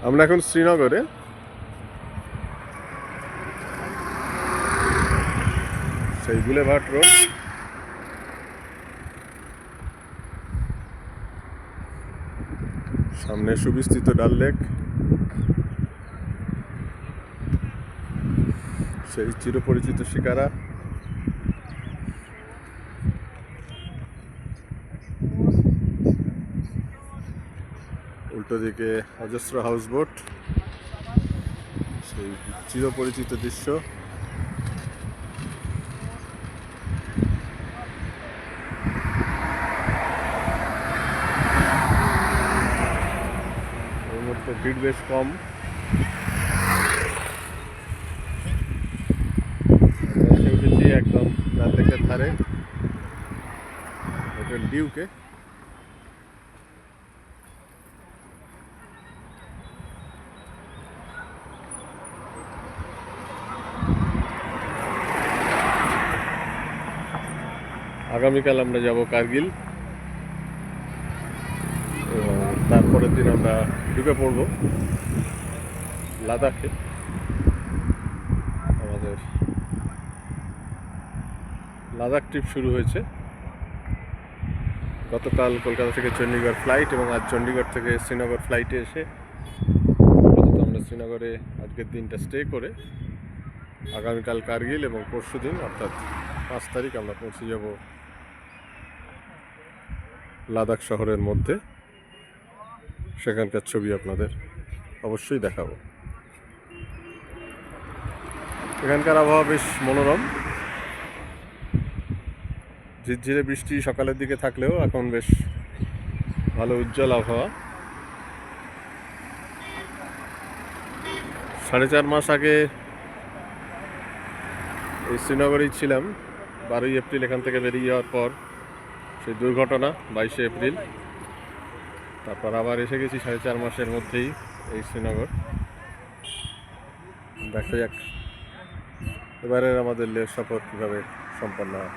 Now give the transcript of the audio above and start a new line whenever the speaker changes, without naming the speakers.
আমরা এখন শ্রীনগরে। সেই বুলেভার্ড রোড, সামনে সুবিস্তৃত ডাল লেক, সেই চিরপরিচিত শিকারা, উল্টো দিকে অজস্র হাউসবোট, সেই চিরপরিচিত দৃশ্য। এই মুহূর্তে ভিড় বেশ কম। এসে উঠেছি একদম ডাল লেকের ধারে, হোটেল ডিউকে। আগামীকাল আমরা যাব কার্গিল, এবং তারপরের দিন আমরা ঢুকে পড়ব লাদাখে। আমাদের লাদাখ ট্রিপ শুরু হয়েছে গতকাল কলকাতা থেকে চণ্ডীগড় ফ্লাইট, এবং আজ চণ্ডীগড় থেকে শ্রীনগর ফ্লাইটে এসে আমরা শ্রীনগরে আজকের দিনটা স্টে করে আগামীকাল কার্গিল, এবং পরশু দিন অর্থাৎ 5 তারিখ আমরা পৌঁছে যাব লাদাখ শহরের মধ্যে। সেখানকার ছবি আপনাদের অবশ্যই দেখাবো। এখানকার আবহাওয়া বেশ মনোরম, ঝিরঝিরে বৃষ্টি সকালের দিকে থাকলেও এখন বেশ ভালো উজ্জ্বল আবহাওয়া। 4.5 মাস আগে এই শ্রীনগরেই ছিলাম। 12ই এপ্রিল এখান থেকে বেরিয়ে যাওয়ার পর সেই দুর্ঘটনা 22শে এপ্রিল, তারপর আবার এসে গেছি 4.5 মাসের মধ্যেই এই শ্রীনগর। দেখা যাক এবারের আমাদের লেহ সফর কীভাবে সম্পন্ন হয়।